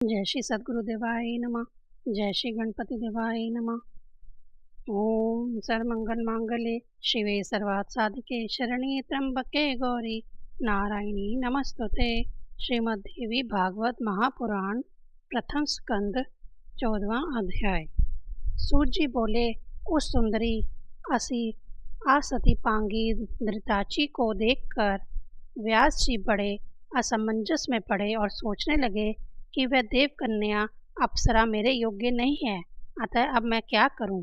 जय श्री सद्गुरुदेवाय नमः। जय श्री गणपति देवाय नमः। ओम सर्वमंगल मांगल्ये शिवे सर्वार्थ साधिके शरण्ये त्र्यंबके गौरी नारायणी नमस्तुते। श्रीमद्देवी भागवत महापुराण प्रथम स्कंद 14वां अध्याय। सूत जी बोले, उस सुंदरी असती पांगी धृताची को देखकर व्यास जी बड़े असमंजस में पड़े और सोचने लगे कि वह देव कन्या अप्सरा मेरे योग्य नहीं है, अतः अब मैं क्या करूं।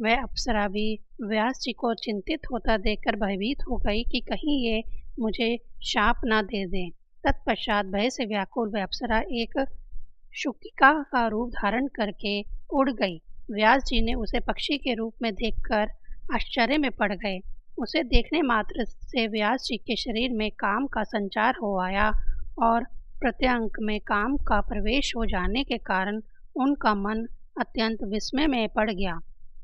वह अप्सरा भी व्यास जी को चिंतित होता देखकर भयभीत हो गई कि कहीं ये मुझे शाप न दे दें। तत्पश्चात भय से व्याकुल वह अप्सरा एक शुकिका का रूप धारण करके उड़ गई। व्यास जी ने उसे पक्षी के रूप में देखकर आश्चर्य में पड़ गए। उसे देखने मात्र से व्यास जी के शरीर में काम का संचार हो आया और प्रत्यंक में काम का प्रवेश हो जाने के कारण उनका मन अत्यंत विस्मय में पड़ गया।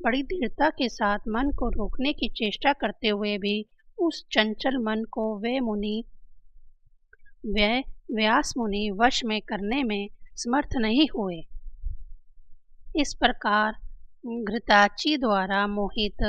बड़ी दृढ़ता के साथ मन को रोकने की चेष्टा करते हुए भी उस चंचल मन को व्यास मुनि वश में करने में समर्थ नहीं हुए। इस प्रकार घृताची द्वारा मोहित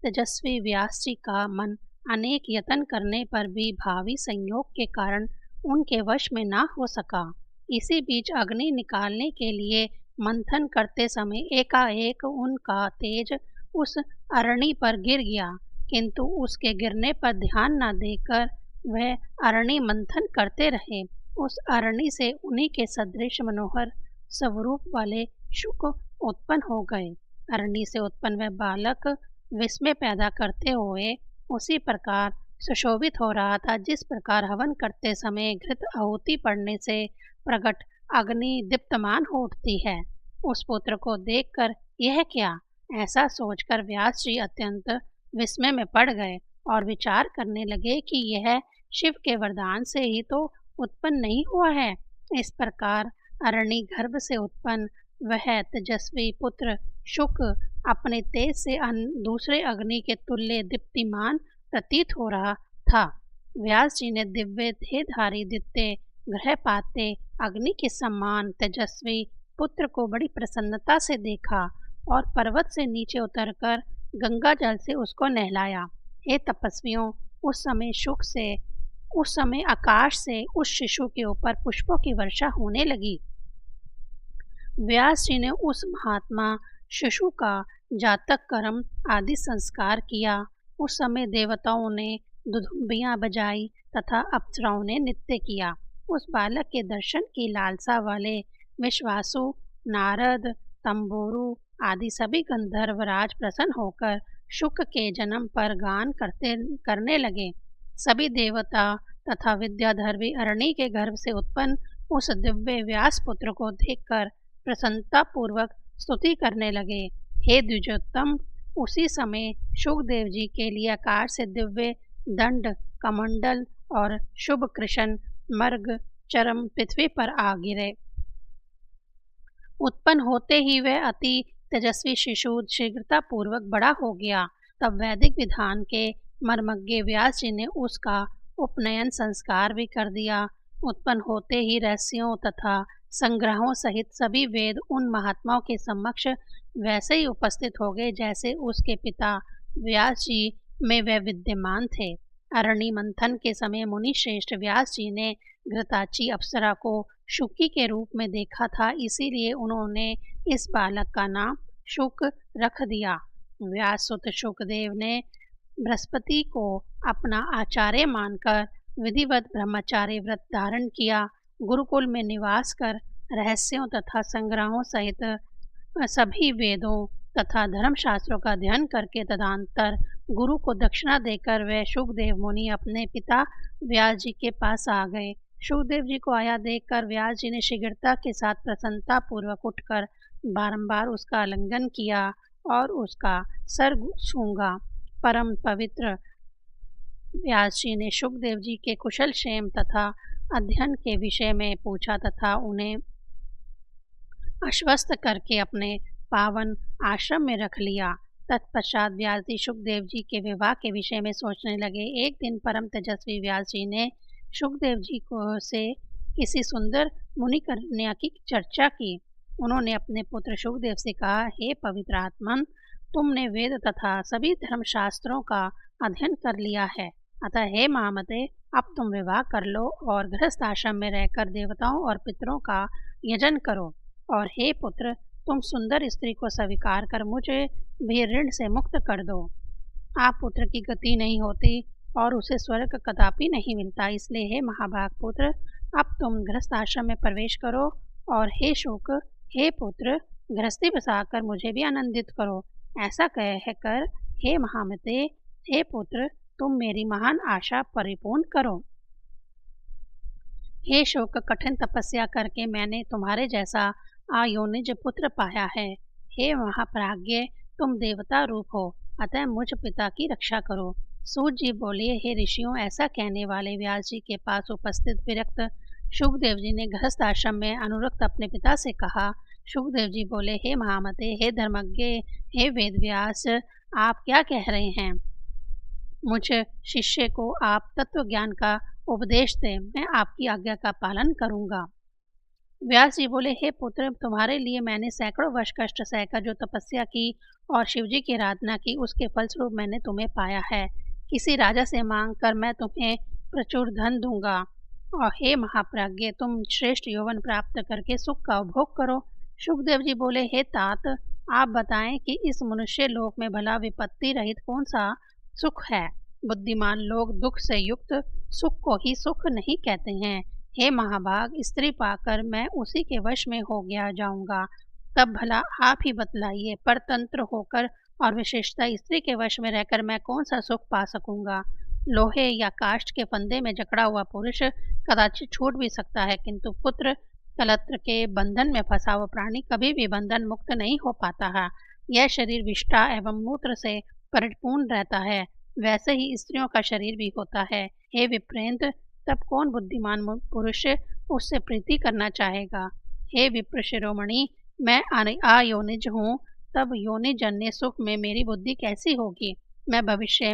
तेजस्वी व्यास जी का मन अनेक यत्न करने पर भी भावी संयोग के कारण उनके वश में ना हो सका। इसी बीच अग्नि निकालने के लिए मंथन करते समय एकाएक उनका तेज उस अरणी पर गिर गया, किंतु उसके गिरने पर ध्यान न देकर वह अरणी मंथन करते रहे। उस अरणी से उन्हीं के सदृश मनोहर स्वरूप वाले शुक उत्पन्न हो गए। अरणी से उत्पन्न वह बालक विस्मय पैदा करते हुए उसी प्रकार सुशोभित हो रहा था जिस प्रकार हवन करते समय घृत आहुति पड़ने से प्रकट अग्नि दीप्तमान हो उठती है। उस पुत्र को देखकर यह क्या, ऐसा सोचकर व्यास जी अत्यंत विस्मय में पड़ गए और विचार करने लगे कि यह शिव के वरदान से ही तो उत्पन्न नहीं हुआ है। इस प्रकार अरणी गर्भ से उत्पन्न वह तेजस्वी पुत्र शुक अपने तेज से दूसरे अग्नि के तुल्य दीप्तिमान प्रतीत हो रहा था। व्यास जी ने दिव्य देहधारी दित्य ग्रह पाते अग्नि के समान तेजस्वी पुत्र को बड़ी प्रसन्नता से देखा और पर्वत से नीचे उतरकर गंगा जल से उसको नहलाया। हे तपस्वियों, उस समय आकाश से उस शिशु के ऊपर पुष्पों की वर्षा होने लगी। व्यास जी ने उस महात्मा शिशु का जातक कर्म आदि संस्कार किया। उस समय देवताओं ने दुदुम्बियाँ बजाई तथा अप्सराओं ने नृत्य किया। उस बालक के दर्शन की लालसा वाले विश्वासु, नारद, तंबोरु आदि सभी गंधर्वराज प्रसन्न होकर शुक के जन्म पर गान करने लगे। सभी देवता तथा विद्याधर भी अरणी के गर्भ से उत्पन्न उस दिव्य व्यास पुत्र को देखकर प्रसन्नता पूर्वक स्तुति करने लगे। हे द्विजोत्तम, उसी समय शुकदेव जी के लिए आकाश से दिव्य दंड, कमंडल और शुभ कृष्ण मर्ग चरम पृथ्वी पर आ गिरे। उत्पन्न होते ही वह अति तेजस्वी शिशु शीघ्रता पूर्वक बड़ा हो गया। तब वैदिक विधान के मर्मज्ञ व्यास जी ने उसका उपनयन संस्कार भी कर दिया। उत्पन्न होते ही रहस्यों तथा संग्रहों सहित सभी वेद उन महात्माओं के समक्ष वैसे ही उपस्थित हो गए जैसे उसके पिता व्यास जी में वह विद्यमान थे। अरणी मंथन के समय मुनि श्रेष्ठ व्यास जी ने घृताची अप्सरा को शुकी के रूप में देखा था, इसीलिए उन्होंने इस बालक का नाम शुक रख दिया। व्याससुत शुकदेव ने बृहस्पति को अपना आचार्य मानकर विधिवत ब्रह्मचार्य व्रत धारण किया। गुरुकुल में निवास कर रहस्यों तथा संग्रहों सहित सभी वेदों तथा धर्मशास्त्रों का अध्ययन करके तदनंतर गुरु को दक्षिणा देकर वे शुकदेव मुनि अपने पिता व्यास जी के पास आ गए। शुकदेव जी को आया देखकर व्यास जी ने शीघ्रता के साथ प्रसन्नता पूर्वक उठकर बारंबार उसका आलिंगन किया और उसका सर छूंगा। परम पवित्र व्यास जी ने शुकदेव जी के कुशल क्षेम तथा अध्ययन के विषय में पूछा तथा उन्हें आश्वस्त करके अपने पावन आश्रम में रख लिया। तत्पश्चात व्यास जी शुकदेव जी के विवाह के विषय में सोचने लगे। एक दिन परम तेजस्वी व्यास जी ने शुकदेव जी को से किसी सुंदर मुनि कन्या की चर्चा की। उन्होंने अपने पुत्र शुकदेव से कहा, हे पवित्र आत्मन, तुमने वेद तथा सभी धर्मशास्त्रों का अध्ययन कर लिया है, अतः हे महामते, अब तुम विवाह कर लो और गृहस्थ आश्रम में रहकर देवताओं और पितरों का यजन करो। और हे पुत्र, तुम सुंदर स्त्री को स्वीकार कर मुझे भी ऋण से मुक्त कर दो। आप पुत्र की गति नहीं होती और उसे स्वर्ग कदापि नहीं मिलता, इसलिए हे महाभाग पुत्र, अब तुम गृहस्थ आश्रम में प्रवेश करो। और हे शुक, हे पुत्र, गृहस्थी बसाकर मुझे भी आनंदित करो। ऐसा कहकर हे महामते, हे पुत्र, तुम मेरी महान आशा परिपूर्ण करो। हे शोक, कठिन तपस्या करके मैंने तुम्हारे जैसा आयोनिज पुत्र पाया है। हे महाप्राज्ञ, तुम देवता रूप हो, अतः मुझ पिता की रक्षा करो। सूत जी बोले, हे ऋषियों, ऐसा कहने वाले व्यास जी के पास उपस्थित विरक्त शुकदेव जी ने गृहस्थ आश्रम में अनुरक्त अपने पिता से कहा। शुकदेव जी बोले, हे महामते, हे धर्मज्ञ, हे वेदव्यास, आप क्या कह रहे हैं? मुझ शिष्य को आप तत्व ज्ञान का उपदेश दें, मैं आपकी आज्ञा का पालन करूंगा। व्यास जी बोले, हे पुत्र, तुम्हारे लिए मैंने सैकड़ों वर्ष कष्ट सहकर जो तपस्या की और शिवजी की आराधना की, उसके फलस्वरूप मैंने तुम्हें पाया है। किसी राजा से मांग कर मैं तुम्हें प्रचुर धन दूंगा। और हे महाप्राज्ञ, तुम श्रेष्ठ यौवन प्राप्त करके सुख का उपभोग करो। शुकदेव जी बोले, हे तात, आप बताएं कि इस मनुष्य लोक में भला विपत्ति रहित कौन सा सुख है? बुद्धिमान लोग दुख से युक्त सुख को ही सुख नहीं कहते हैं। हे महाभाग, स्त्री पाकर मैं उसी के वश में हो गया जाऊंगा, तब भला आप ही बतलाइए, परतंत्र होकर और विशेषता स्त्री के वश में रहकर मैं कौन सा सुख पा सकूंगा? लोहे या काष्ठ के फंदे में जकड़ा हुआ पुरुष कदाचित छूट भी सकता है, किंतु पुत्र कलत्र के बंधन में फंसा हुआ प्राणी कभी भी बंधन मुक्त नहीं हो पाता है। यह शरीर विष्ठा एवं मूत्र से परिपूर्ण रहता है, वैसे ही स्त्रियों का शरीर भी होता है। हे विप्रेंद्र, तब कौन बुद्धिमान पुरुष उससे प्रीति करना चाहेगा? हे विप्र शिरोमणि, मैं अयोनिज हूँ, तब योनिजन्य सुख में मेरी बुद्धि कैसी होगी? मैं भविष्य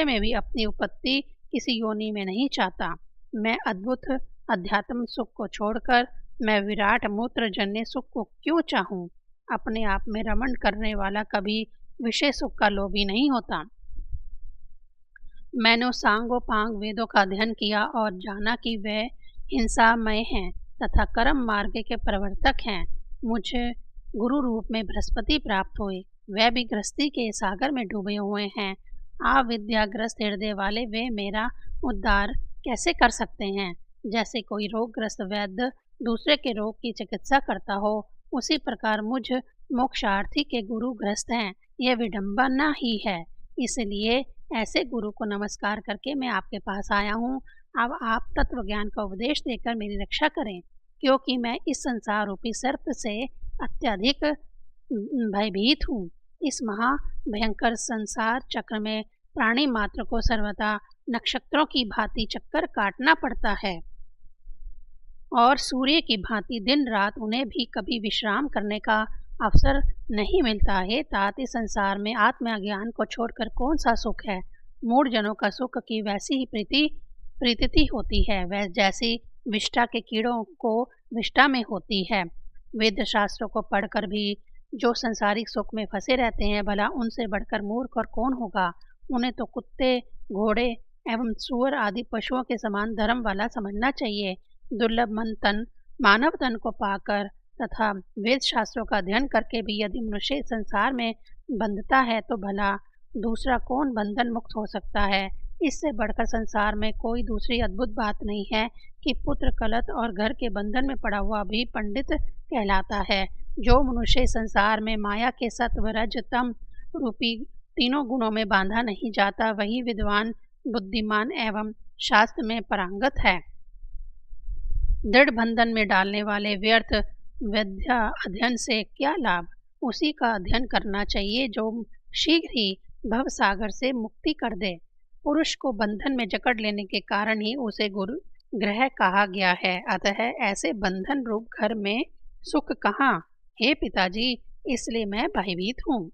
में भी अपनी उत्पत्ति किसी योनि में नहीं चाहता। मैं अद्भुत अध्यात्म सुख को छोड़कर मैं विराट मूत्र जन्य सुख को क्यों चाहूँ? अपने आप में रमण करने वाला कभी विषय सुख का लोभी नहीं होता। मैंने सांगोपांग वेदों का अध्ययन किया और जाना कि वे हिंसामय हैं तथा कर्म मार्ग के प्रवर्तक हैं। मुझे गुरु रूप में बृहस्पति प्राप्त हुए, वे भी गृहस्थी के सागर में डूबे हुए हैं। अविद्याग्रस्त हृदय वाले वे मेरा उद्धार कैसे कर सकते हैं? जैसे कोई रोगग्रस्त वैद्य दूसरे के रोग की चिकित्सा करता हो, उसी प्रकार मुझ मोक्षार्थी के गुरु गृहस्थ हैं। यह विडंबना ही है, इसलिए ऐसे गुरु को नमस्कार करके मैं आपके पास आया हूँ। अब आप तत्व ज्ञान का उपदेश देकर मेरी रक्षा करें, क्योंकि मैं इस संसार रूपी सर्प से अत्यधिक भयभीत हूँ। इस महा भयंकर संसार चक्र में प्राणी मात्र को सर्वदा नक्षत्रों की भांति चक्कर काटना पड़ता है और सूर्य की भांति दिन रात उन्हें भी कभी विश्राम करने का अवसर नहीं मिलता है। तात, इस संसार में आत्मज्ञान को छोड़कर कौन सा सुख है? मूढ़ जनों का सुख की वैसी ही प्रीति होती है, वह जैसी विष्ठा के कीड़ों को विष्ठा में होती है। वेद शास्त्रों को पढ़कर भी जो संसारिक सुख में फंसे रहते हैं, भला उनसे बढ़कर मूर्ख और कौन होगा? उन्हें तो कुत्ते, घोड़े एवं सुअर आदि पशुओं के समान धर्म वाला समझना चाहिए। दुर्लभ मानव तन को पाकर तथा वेद शास्त्रों का अध्ययन करके भी यदि मनुष्य संसार में बंधता है, तो भला दूसरा कौन बंधन मुक्त हो सकता है? इससे बढ़कर संसार में कोई दूसरी अद्भुत बात नहीं है कि पुत्र कलत और घर के बंधन में पड़ा हुआ भी पंडित कहलाता है। जो मनुष्य संसार में माया के सत्व रज तम रूपी तीनों गुणों में बांधा नहीं जाता, वही विद्वान, बुद्धिमान एवं शास्त्र में पारंगत है। दृढ़ बंधन में डालने वाले व्यर्थ विद्या अध्ययन से क्या लाभ? उसी का अध्ययन करना चाहिए जो शीघ्र ही भव सागर से मुक्ति कर दे। पुरुष को बंधन में जकड़ लेने के कारण ही उसे गुरु ग्रह कहा गया है, अतः ऐसे बंधन रूप घर में सुख कहाँ? हे पिताजी, इसलिए मैं भयभीत हूँ।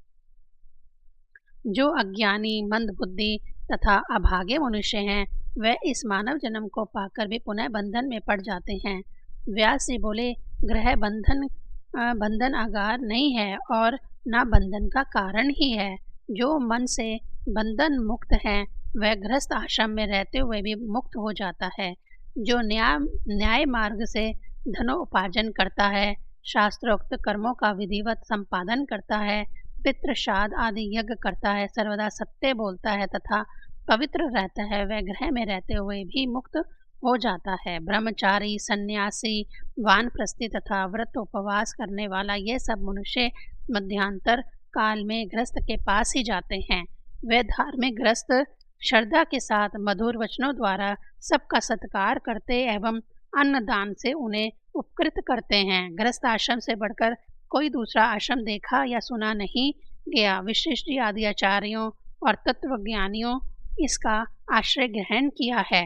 जो अज्ञानी, मंद बुद्धि तथा अभागे मनुष्य हैं, वे इस मानव जन्म को पाकर भी पुनः बंधन में पड़ जाते हैं। व्यास जी बोले, ग्रह बंधन आगार नहीं है और ना बंधन का कारण ही है। जो मन से बंधन मुक्त है वह गृहस्थ आश्रम में रहते हुए भी मुक्त हो जाता है। जो न्याय मार्ग से धनोपार्जन करता है, शास्त्रोक्त कर्मों का विधिवत संपादन करता है, पितृ श्राद्ध आदि यज्ञ करता है, सर्वदा सत्य बोलता है तथा पवित्र रहता है, वह ग्रह में रहते हुए भी मुक्त हो जाता है। ब्रह्मचारी, सन्यासी, वानप्रस्थी तथा व्रत उपवास करने वाला ये सब मनुष्य मध्यांतर काल में गृहस्थ के पास ही जाते हैं। वे धार्मिक गृहस्थ श्रद्धा के साथ मधुर वचनों द्वारा सबका सत्कार करते एवं अन्नदान से उन्हें उपकृत करते हैं। गृहस्थ आश्रम से बढ़कर कोई दूसरा आश्रम देखा या सुना नहीं गया। विशिष्ट आदि आचार्यों और तत्वज्ञानियों इसका आश्रय ग्रहण किया है।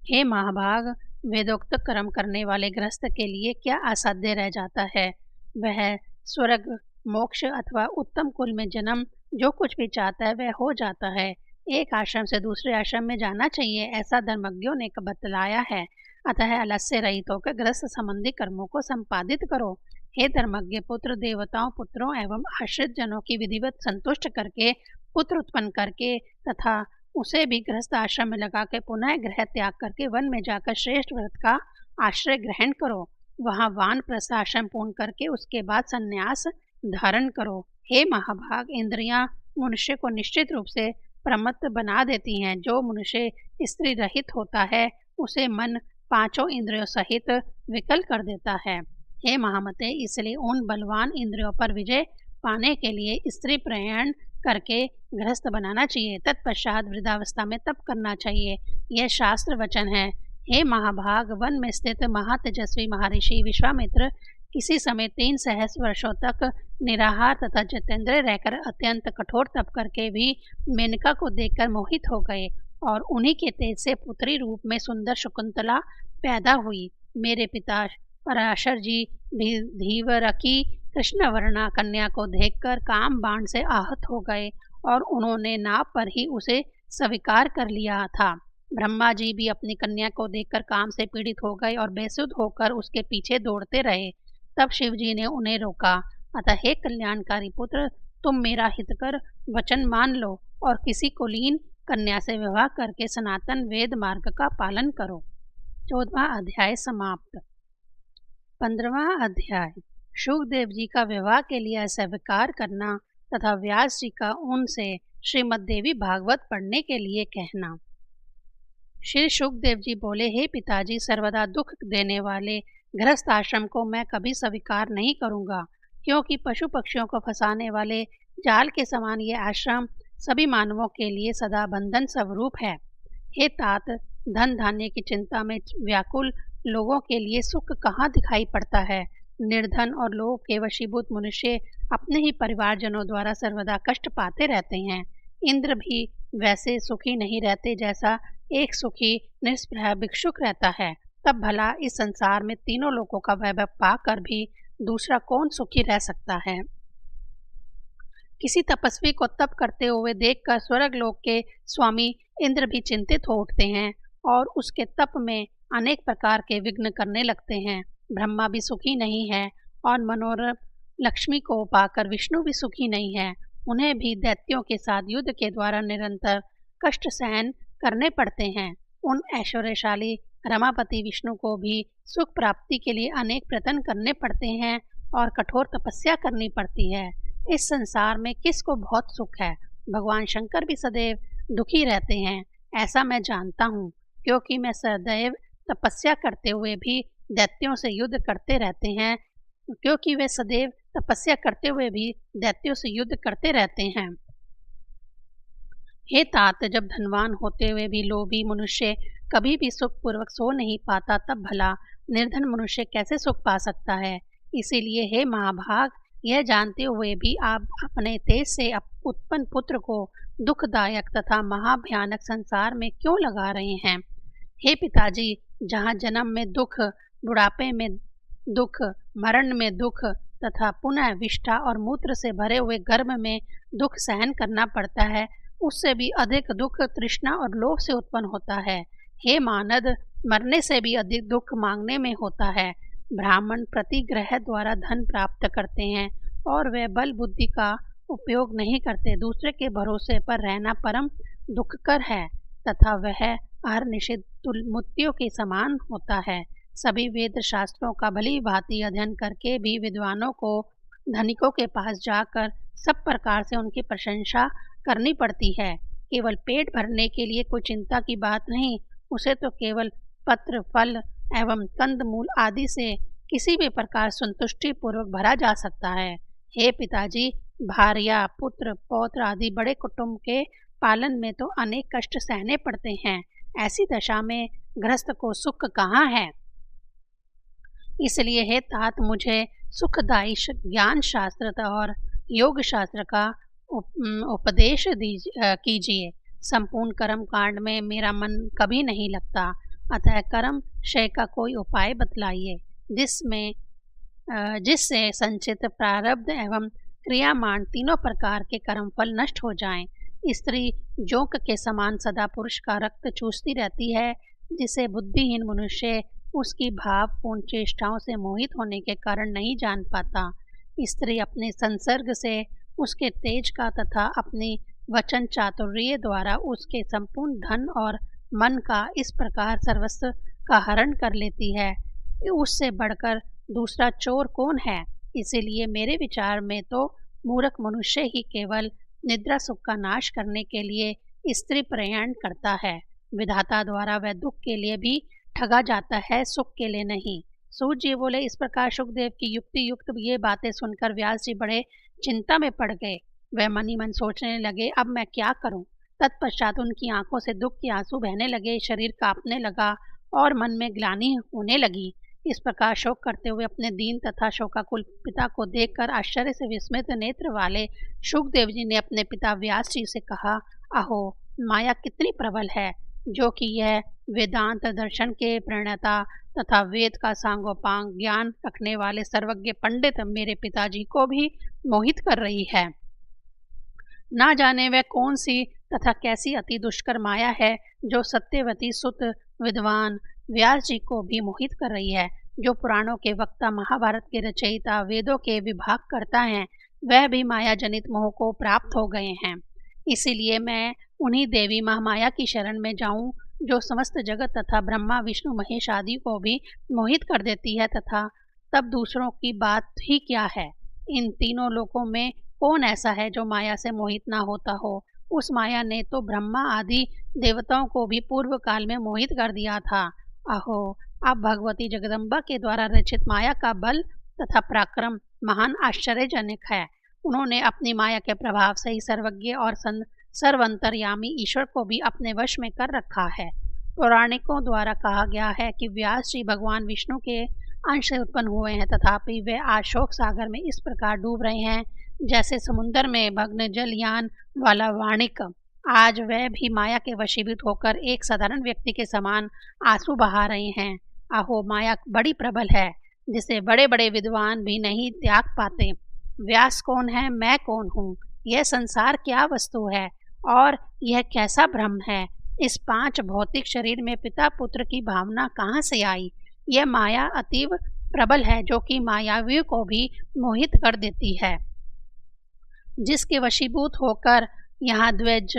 हे महाभाग, वेदोक्त कर्म करने वाले गृहस्थ के लिए क्या असाध्य रह जाता है। वह स्वर्ग, मोक्ष अथवा उत्तम कुल में जन्म जो कुछ भी चाहता है वह हो जाता है। एक आश्रम से दूसरे आश्रम में जाना चाहिए, ऐसा धर्मज्ञों ने बतलाया है। अतः आलस्य रहित होकर गृहस्थ संबंधी कर्मों को संपादित करो। हे धर्मज्ञ पुत्र, देवताओं, पुत्रों एवं आश्रित जनों की विधिवत संतुष्ट करके पुत्र उत्पन्न करके तथा उसे भी गृहस्थ आश्रम में लगा के पुनः गृह त्याग करके वन में जाकर श्रेष्ठ व्रत का आश्रय ग्रहण करो। वहाँ वानप्रस्थ आश्रम पूर्ण करके उसके बाद संन्यास धारण करो। हे महाभाग, इंद्रियां मनुष्य को निश्चित रूप से प्रमत्त बना देती हैं। जो मनुष्य स्त्री रहित होता है उसे मन पांचों इंद्रियों सहित विकल कर देता है। हे महामते, इसलिए उन बलवान इंद्रियों पर विजय पाने के लिए स्त्री प्रयाण करके गृहस्थ बनाना चाहिए। तत्पश्चात वृद्धावस्था में तप करना चाहिए, यह शास्त्र वचन है। हे महाभाग, वन में स्थित महातेजस्वी महर्षि विश्वामित्र किसी समय 3 सहस्र वर्षों तक निराहार तथा जितेंद्र रहकर अत्यंत कठोर तप करके भी मेनका को देखकर मोहित हो गए और उन्हीं के तेज से पुत्री रूप में सुंदर शकुंतला पैदा हुई। मेरे पिता पराशर जी भी धीवरकी कृष्णवर्णा कन्या को देखकर काम बाण से आहत हो गए और उन्होंने नाव पर ही उसे स्वीकार कर लिया था। ब्रह्मा जी भी अपनी कन्या को देखकर काम से पीड़ित हो गए और बेसुध होकर उसके पीछे दौड़ते रहे। तब शिव जी ने उन्हें रोका। अतः हे कल्याणकारी पुत्र, तुम मेरा हितकर वचन मान लो और किसी कुलीन कन्या से विवाह करके सनातन वेद मार्ग का पालन करो। 14वां अध्याय समाप्त। 15वां अध्याय शुकदेव जी का विवाह के लिए अस्वीकार करना तथा व्यास जी का उनसे श्रीमद् देवी भागवत पढ़ने के लिए कहना। श्री शुकदेव जी बोले, हे पिताजी, सर्वदा दुख देने वाले गृहस्थ आश्रम को मैं कभी स्वीकार नहीं करूंगा, क्योंकि पशु पक्षियों को फंसाने वाले जाल के समान ये आश्रम सभी मानवों के लिए सदा बंधन स्वरूप है। हे तात, धन धान्य की चिंता में व्याकुल लोगों के लिए सुख कहाँ दिखाई पड़ता है। निर्धन और लोभ के वशीभूत मनुष्य अपने ही परिवारजनों द्वारा सर्वदा कष्ट पाते रहते हैं। इंद्र भी वैसे सुखी नहीं रहते जैसा एक सुखी निष्प्रह भिक्षुक रहता है। तब भला इस संसार में तीनों लोगों का वैभव पाकर भी दूसरा कौन सुखी रह सकता है। किसी तपस्वी को तप करते हुए देखकर स्वर्ग लोक के स्वामी इंद्र भी चिंतित हो उठते हैं और उसके तप में अनेक प्रकार के विघ्न करने लगते हैं। ब्रह्मा भी सुखी नहीं है और मनोरम लक्ष्मी को पाकर विष्णु भी सुखी नहीं है। उन्हें भी दैत्यों के साथ युद्ध के द्वारा निरंतर कष्ट सहन करने पड़ते हैं। उन ऐश्वर्यशाली रमापति विष्णु को भी सुख प्राप्ति के लिए अनेक प्रयत्न करने पड़ते हैं और कठोर तपस्या करनी पड़ती है। इस संसार में किसको बहुत सुख है। भगवान शंकर भी सदैव दुखी रहते हैं, ऐसा मैं जानता हूँ, क्योंकि मैं सदैव तपस्या करते हुए भी दैत्यों से युद्ध करते रहते हैं क्योंकि वे सदैव तपस्या करते हुए भी दैत्यों से युद्ध करते रहते हैं। हे तात, जब धनवान होते हुए भी लोभी मनुष्य कभी भी सुखपूर्वक सो नहीं पाता, तब भला निर्धन मनुष्य कैसे सुख पा सकता है। इसीलिए हे महाभाग, यह जानते हुए भी आप अपने तेज से उत्पन्न पुत्र को दुखदायक तथा महाभयानक संसार में क्यों लगा रहे हैं। हे पिताजी, जहाँ जन्म में दुख, बुढ़ापे में दुख, मरण में दुख तथा पुनः विष्ठा और मूत्र से भरे हुए गर्भ में दुख सहन करना पड़ता है, उससे भी अधिक दुख तृष्णा और लोभ से उत्पन्न होता है। हे मानद, मरने से भी अधिक दुख मांगने में होता है। ब्राह्मण प्रतिग्रह द्वारा धन प्राप्त करते हैं और वे बल बुद्धि का उपयोग नहीं करते। दूसरे के भरोसे पर रहना परम दुखकर है तथा वह अहर्निशि मृत्यु के समान होता है। सभी वेद शास्त्रों का भली भांति अध्ययन करके भी विद्वानों को धनिकों के पास जाकर सब प्रकार से उनकी प्रशंसा करनी पड़ती है। केवल पेट भरने के लिए कोई चिंता की बात नहीं, उसे तो केवल पत्र फल एवं कंदमूल आदि से किसी भी प्रकार संतुष्टि पूर्वक भरा जा सकता है। हे पिताजी, भार्या पुत्र पौत्र आदि बड़े कुटुंब के पालन में तो अनेक कष्ट सहने पड़ते हैं। ऐसी दशा में गृहस्थ को सुख कहाँ है। इसलिए हे तात, मुझे सुखदायी ज्ञान शास्त्र और योग शास्त्र का उपदेश कीजिए। संपूर्ण कर्म कांड में मेरा मन कभी नहीं लगता, अतः कर्म क्षय का कोई उपाय बतलाइए जिससे संचित प्रारब्ध एवं क्रियामान तीनों प्रकार के कर्मफल नष्ट हो जाएं। स्त्री जोंक के समान सदा पुरुष का रक्त चूसती रहती है, जिसे बुद्धिहीन मनुष्य उसकी भावपूर्ण चेष्टाओं से मोहित होने के कारण नहीं जान पाता। स्त्री अपने संसर्ग से उसके तेज का तथा अपनी वचन चातुर्य द्वारा उसके संपूर्ण धन और मन का इस प्रकार सर्वस्व का हरण कर लेती है, उससे बढ़कर दूसरा चोर कौन है। इसीलिए मेरे विचार में तो मूर्ख मनुष्य ही केवल निद्रा सुख का नाश करने के लिए स्त्री प्रयाण करता है। विधाता द्वारा वह दुख के लिए भी ठगा जाता है, सुख के लिए नहीं। सूत जी बोले। इस प्रकार सुखदेव की युक्ति युक्त ये बातें सुनकर व्यास जी बड़े चिंता में पड़ गए। वह मन ही मन सोचने लगे, अब मैं क्या करूं। तत्पश्चात उनकी आंखों से दुख के आंसू बहने लगे, शरीर कांपने लगा और मन में ग्लानि होने लगी। इस प्रकार शोक करते हुए अपने दीन तथा शोकाकुल पिता को देखकर आश्चर्य से विस्मित नेत्र वाले सुखदेव जी ने अपने पिता व्यास जी से कहा, अहो, माया कितनी प्रबल है, जो कि यह वेदांत दर्शन के प्रणेता तथा वेद का सांगोपांग ज्ञान रखने वाले सर्वज्ञ पंडित मेरे पिताजी को भी मोहित कर रही है। ना जाने वह कौन सी तथा कैसी अति दुष्कर माया है जो सत्यवती सुत विद्वान व्यास जी को भी मोहित कर रही है। जो पुराणों के वक्ता, महाभारत के रचयिता, वेदों के विभाग करता है, वह भी माया जनित मोह को प्राप्त हो गए हैं। इसीलिए मैं उन्हीं देवी महामाया की शरण में जाऊं, जो समस्त जगत तथा ब्रह्मा विष्णु महेश आदि को भी मोहित कर देती है, तथा तब दूसरों की बात ही क्या है। इन तीनों लोकों में कौन ऐसा है जो माया से मोहित ना होता हो। उस माया ने तो ब्रह्मा आदि देवताओं को भी पूर्व काल में मोहित कर दिया था। अहो, अब भगवती जगदम्बा के द्वारा रचित माया का बल तथा पराक्रम महान आश्चर्यजनक है। उन्होंने अपनी माया के प्रभाव से ही सर्वज्ञ और सर्वंतर्यामी ईश्वर को भी अपने वश में कर रखा है। पौराणिकों द्वारा कहा गया है कि व्यास जी भगवान विष्णु के अंश से उत्पन्न हुए हैं, तथापि वे आज शोक सागर में इस प्रकार डूब रहे हैं जैसे समुद्र में भग्न जलयान वाला वाणिक। आज वह भी माया के वशीभूत होकर एक साधारण व्यक्ति के समान आंसू बहा रहे हैं। आहो, माया बड़ी प्रबल है, जिसे बड़े बड़े विद्वान भी नहीं त्याग पाते। व्यास कौन है, मैं कौन हूँ, यह संसार क्या वस्तु है और यह कैसा भ्रम है। इस 5 भौतिक शरीर में पिता पुत्र की भावना कहाँ से आई। यह माया अतीव प्रबल है, जो कि मायावियों को भी मोहित कर देती है, जिसके वशीभूत होकर यहाँ द्विज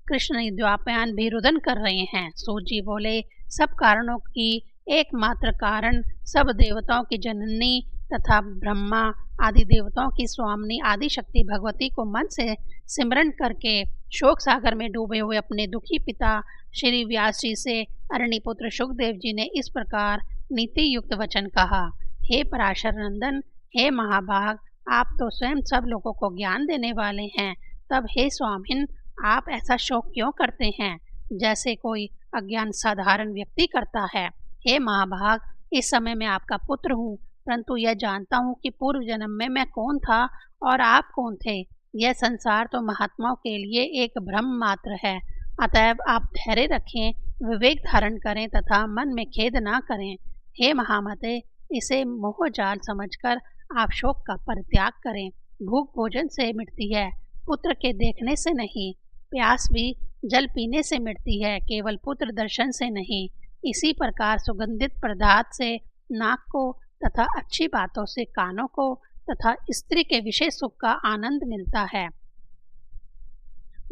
कृष्ण द्वापायन भी रुदन कर रहे हैं। सूत जी बोले, सब कारणों की एकमात्र कारण, सब देवताओं की जननी तथा ब्रह्मा आदि देवताओं की स्वामिनी आदि शक्ति भगवती को मन से सिमरन करके शोक सागर में डूबे हुए अपने दुखी पिता श्री व्यास जी से अरणिपुत्र सुखदेव जी ने इस प्रकार नीति युक्त वचन कहा। हे पराशर नंदन, हे महाभाग, आप तो स्वयं सब लोगों को ज्ञान देने वाले हैं, तब हे स्वामिन, आप ऐसा शोक क्यों करते हैं जैसे कोई अज्ञान साधारण व्यक्ति करता है। हे महाभाग, इस समय मैं आपका पुत्र हूँ, परंतु यह जानता हूँ कि पूर्व जन्म में मैं कौन था और आप कौन थे। यह संसार तो महात्माओं के लिए एक भ्रम मात्र है। अतएव आप धैर्य रखें, विवेक धारण करें तथा मन में खेद ना करें। हे महामते, इसे मोहजाल समझकर आप शोक का परित्याग करें। भूख भोजन से मिटती है, पुत्र के देखने से नहीं। प्यास भी जल पीने से मिटती है, केवल पुत्र दर्शन से नहीं। इसी प्रकार सुगंधित पदार्थ से नाक को तथा अच्छी बातों से कानों को तथा स्त्री के विषय सुख का आनंद मिलता है।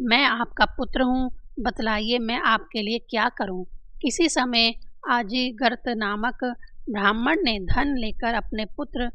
मैं आपका पुत्र हूँ, बतलाइए मैं आपके लिए क्या करूँ। किसी समय आजीगर्त नामक ब्राह्मण ने धन लेकर अपने पुत्र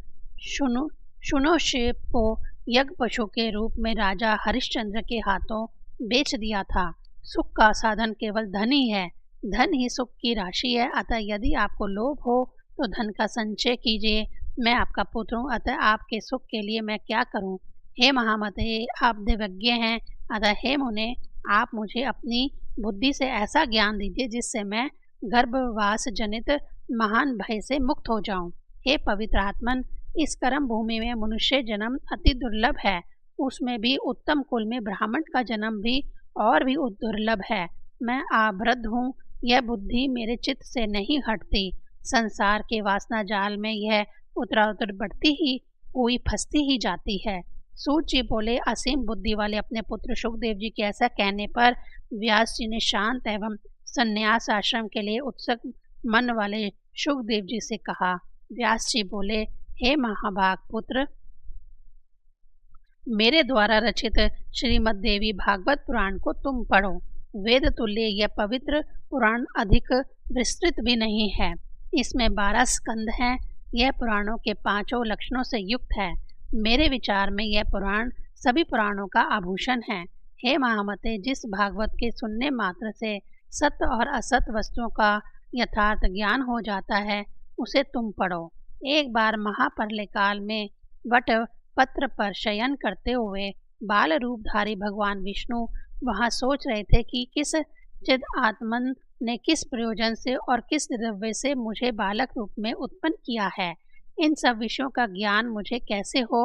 शुनोशेप को यज्ञ पशु के रूप में राजा हरिश्चंद्र के हाथों बेच दिया था। सुख का साधन केवल धन ही है, धन ही सुख की राशि है। अतः यदि आपको लोभ हो तो धन का संचय कीजिए। मैं आपका पुत्र हूँ, अतः आपके सुख के लिए मैं क्या करूँ। हे महामते, आप दिव्यज्ञ हैं, अतः हे मुने, आप मुझे अपनी बुद्धि से ऐसा ज्ञान दीजिए जिससे मैं गर्भवास जनित महान भय से मुक्त हो जाऊं। हे पवित्र आत्मन, इस कर्म भूमि में मनुष्य जन्म अति दुर्लभ है, उसमें भी उत्तम कुल में ब्राह्मण का जन्म भी और भी दुर्लभ है। मैं आवृद्ध हूँ, यह बुद्धि मेरे चित्त से नहीं हटती। संसार के वासना जाल में यह उत्तरोत्तर बढ़ती ही हुई फंसती ही जाती है। सूत जी बोले, असीम बुद्धि वाले अपने पुत्र सुखदेव जी के ऐसा कहने पर व्यास जी ने शांत एवं संन्यास आश्रम के लिए उत्सुक मन वाले सुखदेव जी से कहा। व्यास जी बोले, हे महाभाग पुत्र, मेरे द्वारा रचित श्रीमद् देवी भागवत पुराण को तुम पढ़ो। वेद तुल्य यह पवित्र पुराण अधिक विस्तृत भी नहीं है। इसमें 12 स्कंद हैं। यह पुराणों के 5 लक्षणों से युक्त है। मेरे विचार में यह पुराण सभी पुराणों का आभूषण है। हे महामते, जिस भागवत के सुनने मात्र से सत्य और असत वस्तुओं का यथार्थ ज्ञान हो जाता है, उसे तुम पढ़ो। एक बार महाप्रलय काल में वट पत्र पर शयन करते हुए बाल रूपधारी भगवान विष्णु वहां सोच रहे थे कि किस चिद आत्मन ने किस प्रयोजन से और किस द्रव्य से मुझे बालक रूप में उत्पन्न किया है। इन सब विषयों का ज्ञान मुझे कैसे हो।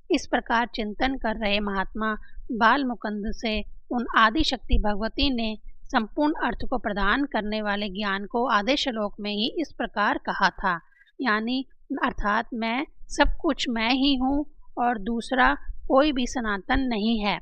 इस प्रकार चिंतन कर रहे महात्मा बाल मुकुंद से उन आदि शक्ति भगवती ने संपूर्ण अर्थ को प्रदान करने वाले ज्ञान को आधे श्लोक में ही इस प्रकार कहा था, यानी अर्थात मैं सब कुछ मैं ही हूँ और दूसरा कोई भी सनातन नहीं है।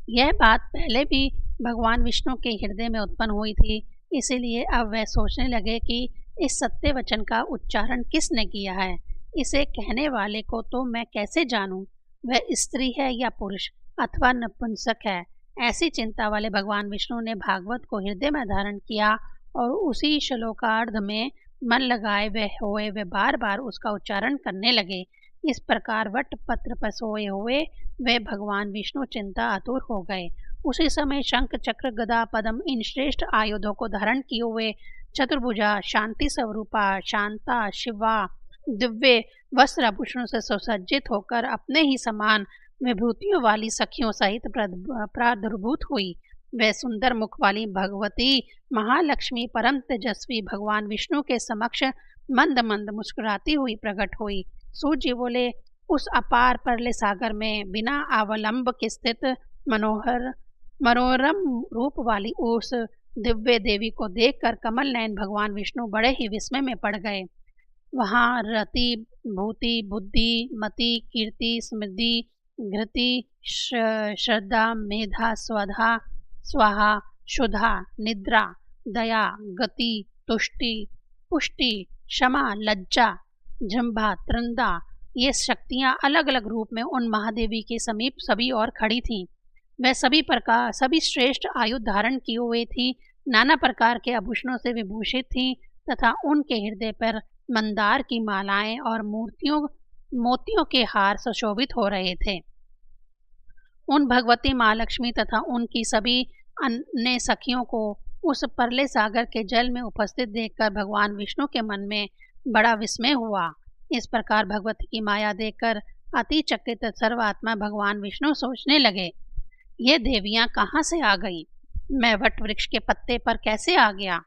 यह बात पहले भी भगवान विष्णु के हृदय में उत्पन्न हुई थी, इसीलिए अब वह सोचने लगे कि इस सत्य वचन का उच्चारण किसने किया है। इसे कहने वाले को तो मैं कैसे जानूं, वह स्त्री है या पुरुष अथवा नपुंसक है। ऐसी चिंता वाले भगवान विष्णु ने भागवत को हृदय में धारण किया और उसी श्लोकार्ध में मन लगाए हुए वे बार बार उसका उच्चारण करने लगे। इस प्रकार वट पत्र पर सोए हुए वे भगवान विष्णु चिंता आतुर हो गए। उसी समय शंख चक्र गदा पद्म इन श्रेष्ठ आयुधों को धारण किए हुए चतुर्भुजा शांति स्वरूपा शांता शिवा दिव्य वस्त्र आभूषणों से सुसज्जित होकर अपने ही समान विभूतियों वाली सखियों सहित प्रादुर्भूत हुई। वह सुंदर मुख वाली भगवती महालक्ष्मी परम तेजस्वी भगवान विष्णु के समक्ष मंद मंद मुस्कुराती हुई प्रकट हुई। सूत जी बोले, उस अपार परले सागर में बिना अवलंब के स्थित मनोरम रूप वाली उस दिव्य देवी को देखकर कमल नयन भगवान विष्णु बड़े ही विस्मय में पड़ गए। वहाँ रति भूति बुद्धि मति कीर्ति स्मृति घृति श्रद्धा मेधा स्वधा स्वाहा शुद्धा निद्रा दया गति तुष्टि पुष्टि क्षमा लज्जा जंभा त्रंदा ये शक्तियाँ अलग अलग रूप में उन महादेवी के समीप सभी और खड़ी थीं। वह सभी श्रेष्ठ आयुध धारण किए हुए थी, नाना प्रकार के आभूषणों से विभूषित थीं तथा उनके हृदय पर मंदार की मालाएं और मोतियों के हार सुशोभित हो रहे थे। उन भगवती महालक्ष्मी तथा उनकी सभी अन्य सखियों को उस परले सागर के जल में उपस्थित देखकर भगवान विष्णु के मन में बड़ा विस्मय हुआ। इस प्रकार भगवती की माया देखकर अति चकित सर्वात्मा भगवान विष्णु सोचने लगे, ये देवियां कहाँ से आ गईं? मैं वट वृक्ष के पत्ते पर कैसे आ गया?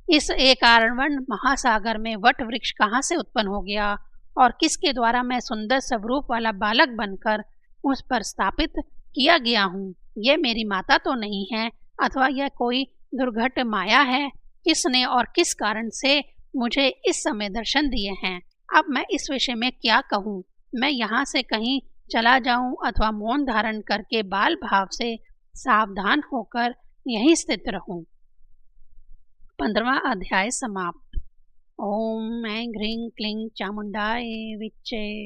इस एक आरण्यवन महासागर में वट वृक्ष कहाँ से उत्पन्न हो गया और किसके द्वारा मैं सुंदर स्वरूप वाला बालक बनकर उस पर स्थापित किया गया हूँ? यह मेरी माता तो नहीं है अथवा यह कोई दुर्घट माया है। किसने और किस कारण से मुझे इस समय दर्शन दिए हैं? अब मैं इस विषय में क्या कहूँ? मैं यहाँ से कहीं चला जाऊँ अथवा मौन धारण करके बाल भाव से सावधान होकर यहीं स्थित रहूँ? 15वां अध्याय समाप्त। ओम ऐं ह्रीं क्लीं चामुंडाय विच्चे।